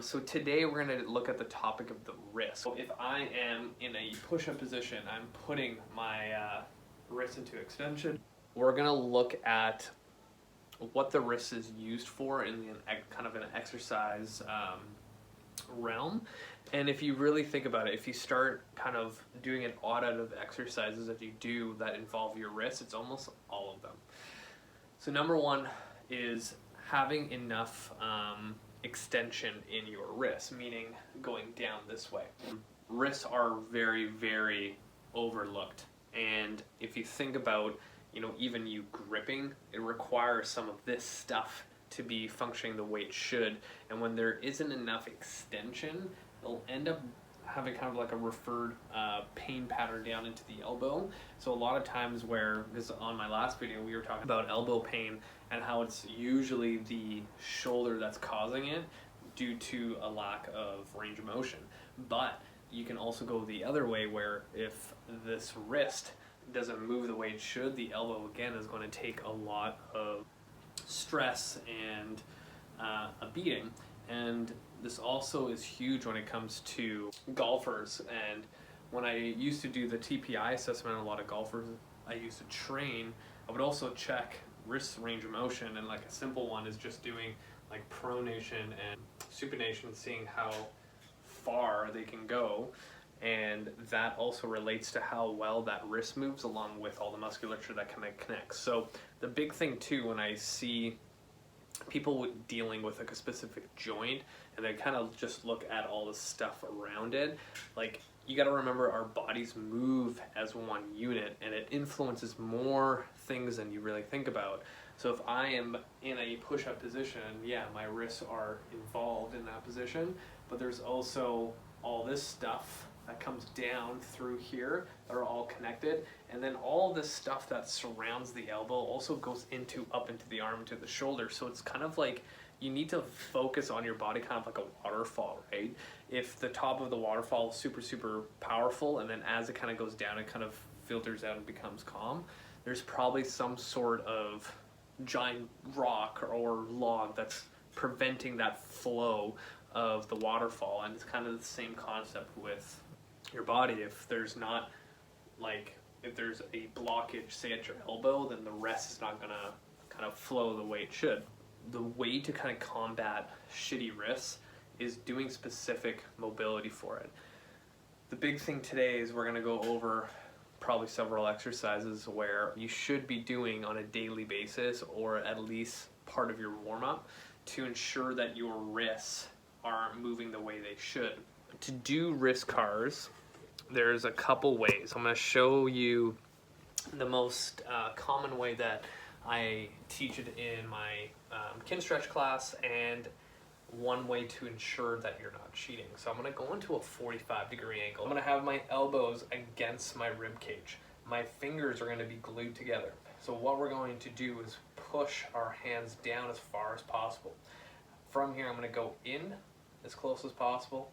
So today we're going to look at the topic of the wrist. So if I am in a push-up position, I'm putting my wrist into extension. We're going to look at what the wrist is used for in kind of an exercise realm. And if you really think about it, if you start kind of doing an audit of exercises that you do that involve your wrist, it's almost all of them. So number one is having enough extension in your wrist, meaning going down this way. Wrists are very, very overlooked. And if you think about, even you gripping, it requires some of this stuff to be functioning the way it should. And when there isn't enough extension, it'll end up having kind of like a referred pain pattern down into the elbow. So a lot of times because on my last video we were talking about elbow pain and how it's usually the shoulder that's causing it due to a lack of range of motion. But you can also go the other way, where if this wrist doesn't move the way it should, the elbow again is going to take a lot of stress and a beating. And this also is huge when it comes to golfers. And when I used to do the TPI assessment on a lot of golfers I used to train, I would also check wrist range of motion, and like a simple one is just doing like pronation and supination, seeing how far they can go. And that also relates to how well that wrist moves, along with all the musculature that kind of connects. So the big thing too, when I see people dealing with like a specific joint and they kind of just look at all the stuff around it, like, you got to remember our bodies move as one unit, and it influences more things than you really think about. So if I am in a push-up position, yeah, my wrists are involved in that position, but there's also all this stuff that comes down through here that are all connected, and then all this stuff that surrounds the elbow also goes up into the arm, to the shoulder. So it's kind of like you need to focus on your body kind of like a waterfall, right? If the top of the waterfall is super, super powerful, and then as it kind of goes down, it kind of filters out and becomes calm, there's probably some sort of giant rock or log that's preventing that flow of the waterfall. And it's kind of the same concept with your body. If there's a blockage, say at your elbow, then the rest is not gonna kind of flow the way it should. The way to kind of combat shitty wrists is doing specific mobility for it. The big thing today is we're gonna go over probably several exercises where you should be doing on a daily basis, or at least part of your warm-up, to ensure that your wrists are moving the way they should. To do wrist cars, there's a couple ways. I'm going to show you the most common way that I teach it in my kin stretch class, and one way to ensure that you're not cheating. So I'm going to go into a 45-degree angle. I'm going to have my elbows against my rib cage. My fingers are going to be glued together. So what we're going to do is push our hands down as far as possible. From here, I'm going to go in as close as possible,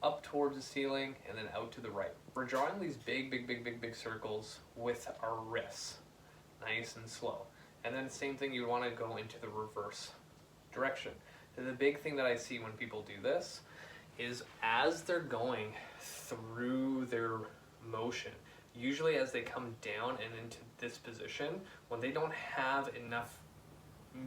up towards the ceiling, and then out to the right. We're drawing these big circles with our wrists, nice and slow. And then same thing, you want to go into the reverse direction. And the big thing that I see when people do this is as they're going through their motion, usually as they come down and into this position, when they don't have enough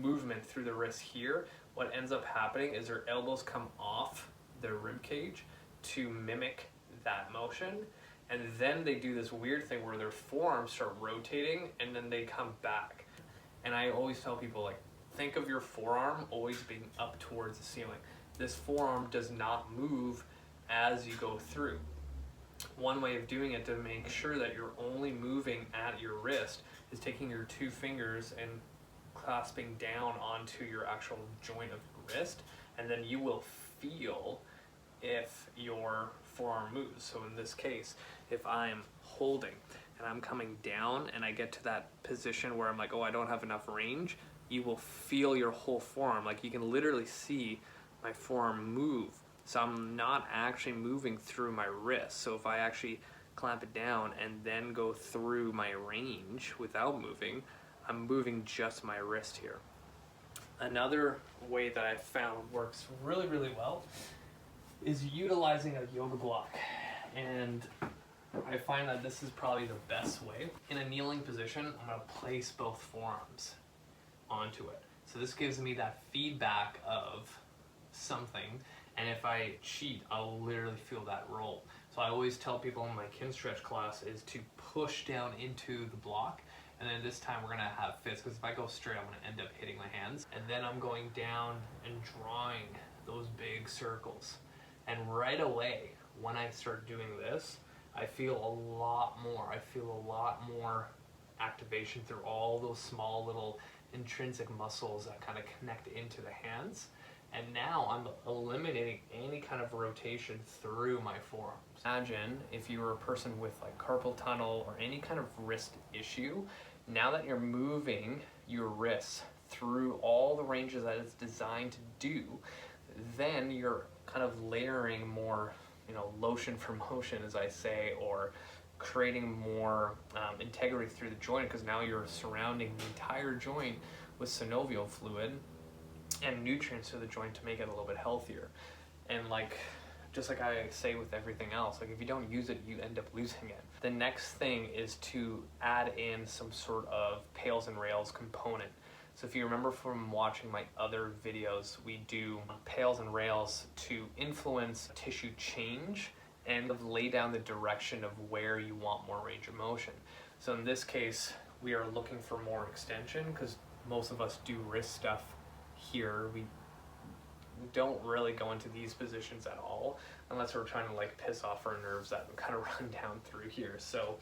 movement through the wrist here, what ends up happening is their elbows come off their rib cage to mimic that motion, and then they do this weird thing where their forearms start rotating and then they come back. And I always tell people, like, think of your forearm always being up towards the ceiling. This forearm does not move as you go through. One way of doing it to make sure that you're only moving at your wrist is taking your two fingers and clasping down onto your actual joint of your wrist, and then you will feel if your forearm moves. So in this case, if I'm holding and I'm coming down and I get to that position where I'm like, oh, I don't have enough range, you will feel your whole forearm. Like, you can literally see my forearm move. So I'm not actually moving through my wrist. So if I actually clamp it down and then go through my range without moving, I'm moving just my wrist here. Another way that I found works really, really well is utilizing a yoga block. And I find that this is probably the best way. In a kneeling position, I'm going to place both forearms onto it. So this gives me that feedback of something, and if I cheat, I'll literally feel that roll. So I always tell people in my kin stretch class is to push down into the block, and then this time we're gonna have fists, because if I go straight, I'm gonna end up hitting my hands, and then I'm going down and drawing those big circles. And right away, when I start doing this, I feel a lot more activation through all those small little intrinsic muscles that kind of connect into the hands. And now I'm eliminating any kind of rotation through my forearms. Imagine if you were a person with like carpal tunnel or any kind of wrist issue, now that you're moving your wrists through all the ranges that it's designed to do, then you're kind of layering more, lotion for motion, as I say, or creating more integrity through the joint, because now you're surrounding the entire joint with synovial fluid and nutrients to the joint to make it a little bit healthier. And just like I say with everything else, if you don't use it, you end up losing it. The next thing is to add in some sort of pails and rails component. So if you remember from watching my other videos, we do pails and rails to influence tissue change and lay down the direction of where you want more range of motion. So in this case, we are looking for more extension, because most of us do wrist stuff here. We don't really go into these positions at all unless we're trying to piss off our nerves that kind of run down through here. So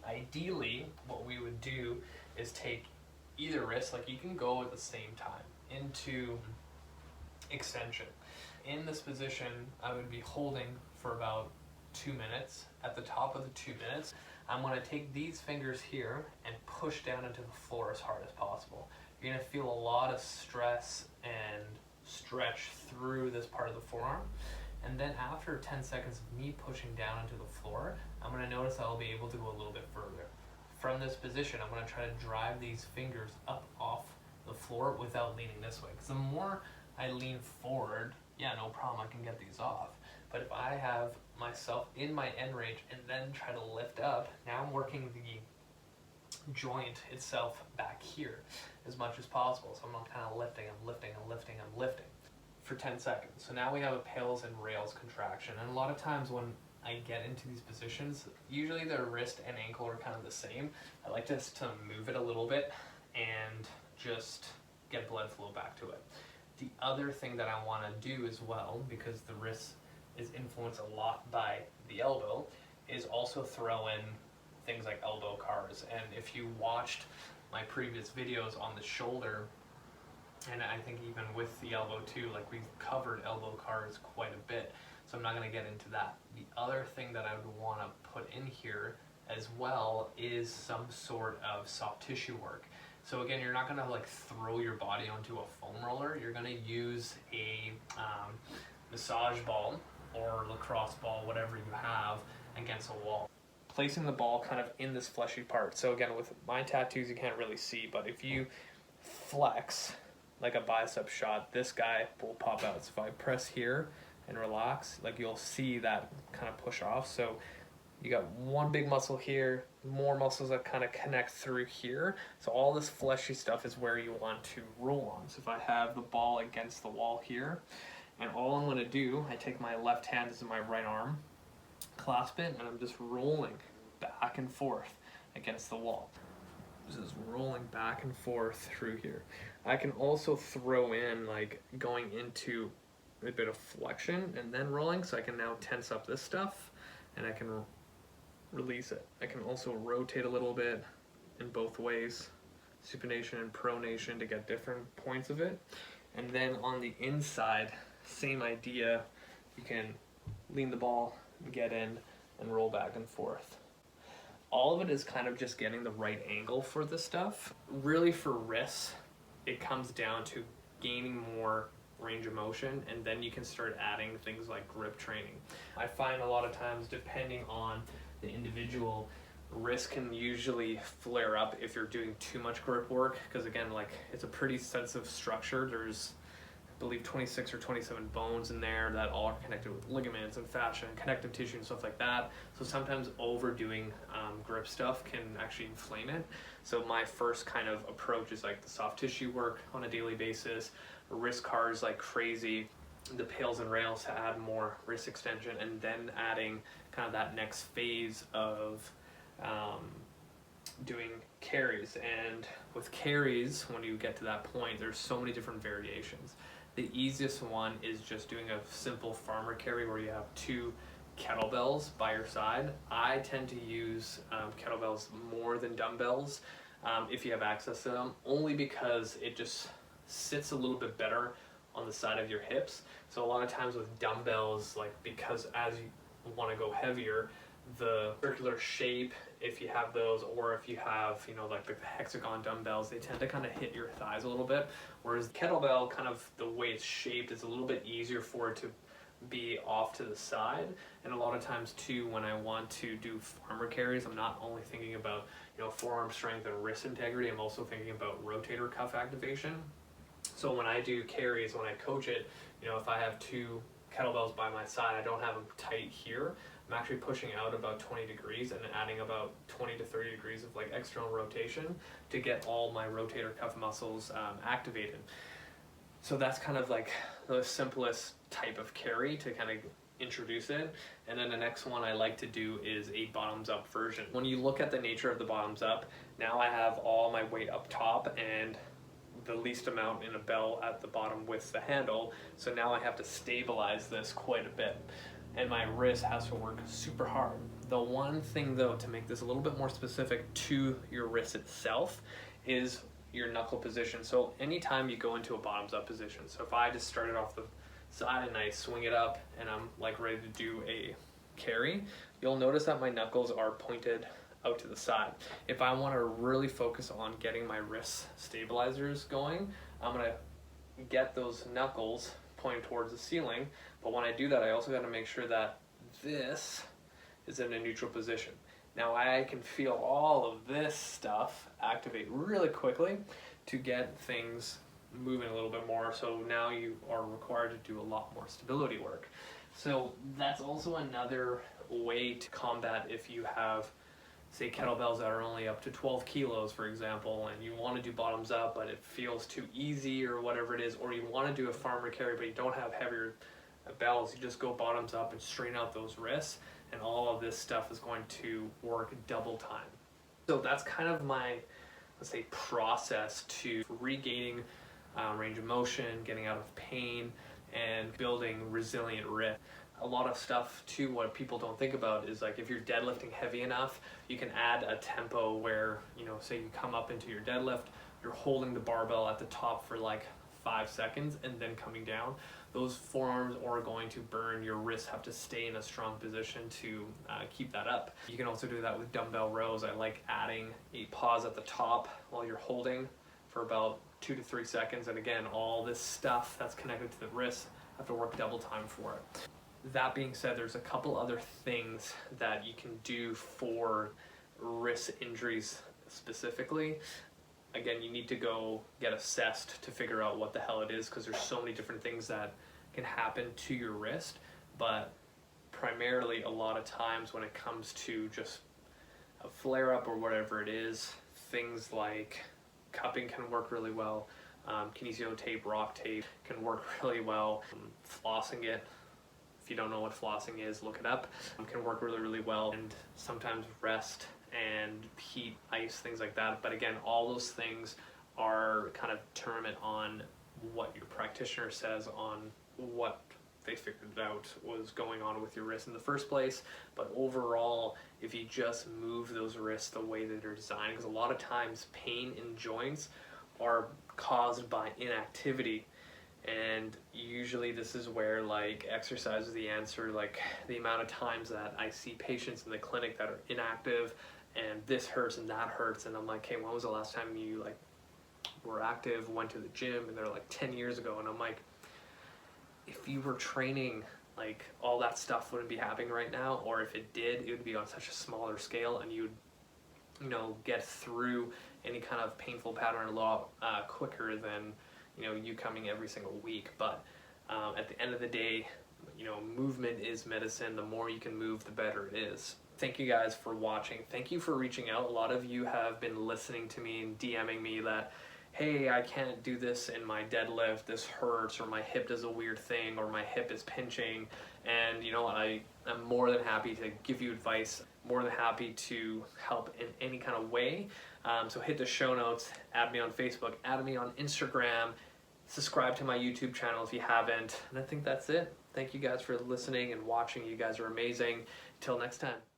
ideally, what we would do is take either wrist, you can go at the same time into extension. In this position, I would be holding for about 2 minutes. At the top of the 2 minutes, I'm going to take these fingers here and push down into the floor as hard as possible. You're going to feel a lot of stress and stretch through this part of the forearm. And then after 10 seconds of me pushing down into the floor, I'm going to notice I'll be able to go a little bit further. From this position, I'm going to try to drive these fingers up off the floor without leaning this way. Because the more I lean forward, yeah, no problem, I can get these off. But if I have myself in my end range and then try to lift up, now I'm working the joint itself back here as much as possible. So I'm not kind of lifting, I'm lifting for 10 seconds. So now we have a pails and rails contraction. And a lot of times when I get into these positions, usually the wrist and ankle are kind of the same. I like just to move it a little bit and just get blood flow back to it. The other thing that I want to do as well, because the wrist is influenced a lot by the elbow, is also throw in things like elbow cars. And if you watched my previous videos on the shoulder, and I think even with the elbow too, we've covered elbow cars quite a bit, so I'm not going to get into that. The other thing that I would want to put in here as well is some sort of soft tissue work. So again, you're not going to throw your body onto a foam roller. You're going to use a massage ball or lacrosse ball, whatever you have, against a wall. Placing the ball kind of in this fleshy part. So again, with my tattoos, you can't really see, but if you flex like a bicep shot, this guy will pop out. So if I press here and relax, you'll see that kind of push off. So you got one big muscle here, more muscles that kind of connect through here. So all this fleshy stuff is where you want to roll on. So if I have the ball against the wall here, and all I'm going to do, I take my left hand, this is my right arm, clasp it, and I'm just rolling back and forth against the wall. Just rolling back and forth through here. I can also throw in going into a bit of flexion and then rolling, so I can now tense up this stuff and I can release it. I can also rotate a little bit in both ways, supination and pronation, to get different points of it. And then on the inside, same idea. You can lean the ball, get in, and roll back and forth. All of it is kind of just getting the right angle for this stuff. Really, for wrists, it comes down to gaining more range of motion, and then you can start adding things like grip training. I find a lot of times, depending on the individual, wrist can usually flare up if you're doing too much grip work, because again, like, it's a pretty sensitive structure. There's, I believe, 26 or 27 bones in there that all are connected with ligaments and fascia and connective tissue and stuff like that. So sometimes overdoing grip stuff can actually inflame it. So my first kind of approach is like the soft tissue work on a daily basis, wrist cars like crazy, the pails and rails to add more wrist extension, and then adding kind of that next phase of doing carries. And with carries, when you get to that point, there's so many different variations. The easiest one is just doing a simple farmer carry where you have 2 kettlebells by your side. I tend to use kettlebells more than dumbbells if you have access to them, only because it just sits a little bit better on the side of your hips. So a lot of times with dumbbells, like, because as you want to go heavier, the circular shape, if you have those, or if you have, you know, like the hexagon dumbbells, they tend to kind of hit your thighs a little bit. Whereas kettlebell, kind of the way it's shaped, is a little bit easier for it to be off to the side. And a lot of times too, when I want to do farmer carries, I'm not only thinking about, you know, forearm strength and wrist integrity, I'm also thinking about rotator cuff activation. So when I do carries, when I coach it, you know, if I have 2 kettlebells by my side, I don't have them tight here. I'm actually pushing out about 20 degrees and adding about 20 to 30 degrees of like external rotation to get all my rotator cuff muscles activated. So that's kind of like the simplest type of carry to kind of introduce it. And then the next one I like to do is a bottoms up version. When you look at the nature of the bottoms up, now I have all my weight up top and the least amount in a bell at the bottom with the handle. So now I have to stabilize this quite a bit, and my wrist has to work super hard. The one thing though, to make this a little bit more specific to your wrist itself, is your knuckle position. So anytime you go into a bottoms up position, so if I just started off the side and I swing it up and I'm like ready to do a carry, you'll notice that my knuckles are pointed out to the side. If I want to really focus on getting my wrist stabilizers going, I'm going to get those knuckles pointing towards the ceiling. But when I do that, I also got to make sure that this is in a neutral position. Now I can feel all of this stuff activate really quickly to get things moving a little bit more. So now you are required to do a lot more stability work. So that's also another way to combat if you have, say, kettlebells that are only up to 12 kilos, for example, and you want to do bottoms up, but it feels too easy or whatever it is, or you want to do a farmer carry, but you don't have heavier bells, you just go bottoms up and straighten out those wrists, and all of this stuff is going to work double time. So that's kind of my, let's say, process to regaining range of motion, getting out of pain, and building resilient wrist. A lot of stuff too, what people don't think about is, like, if you're deadlifting heavy enough, you can add a tempo where, you know, say you come up into your deadlift, you're holding the barbell at the top for like 5 seconds and then coming down. Those forearms are going to burn, your wrists have to stay in a strong position to keep that up. You can also do that with dumbbell rows. I like adding a pause at the top while you're holding for about 2 to 3 seconds, and again, all this stuff that's connected to the wrist have to work double time for it. That being said, there's a couple other things that you can do for wrist injuries specifically. Again, you need to go get assessed to figure out what the hell it is, because there's so many different things that can happen to your wrist. But primarily, a lot of times when it comes to just a flare-up or whatever it is, things like cupping can work really well. Kinesio tape, rock tape can work really well. Flossing it, if you don't know what flossing is, look it up. Can work really, really well. And sometimes rest and heat, ice, things like that. But again, all those things are kind of determinant on what your practitioner says on what they figured out was going on with your wrist in the first place. But overall, if you just move those wrists the way that they're designed, because a lot of times pain in joints are caused by inactivity. And usually this is where, like, exercise is the answer. Like, the amount of times that I see patients in the clinic that are inactive and this hurts and that hurts, and I'm like, hey, when was the last time you, like, were active, went to the gym? And they're like, 10 years ago. And I'm like, if you were training, like, all that stuff wouldn't be happening right now, or if it did, it would be on such a smaller scale, and you'd you know, get through any kind of painful pattern a lot quicker than, you know, you coming every single week. But at the end of the day, you know, movement is medicine. The more you can move, the better it is. Thank you guys for watching. Thank you for reaching out. A lot of you have been listening to me and DMing me that, hey, I can't do this in my deadlift, this hurts, or my hip does a weird thing, or my hip is pinching. And you know what, I'm more than happy to give you advice, more than happy to help in any kind of way. So hit the show notes, add me on Facebook, add me on Instagram, subscribe to my YouTube channel if you haven't, and I think that's it. Thank you guys for listening and watching. You guys are amazing. Till next time.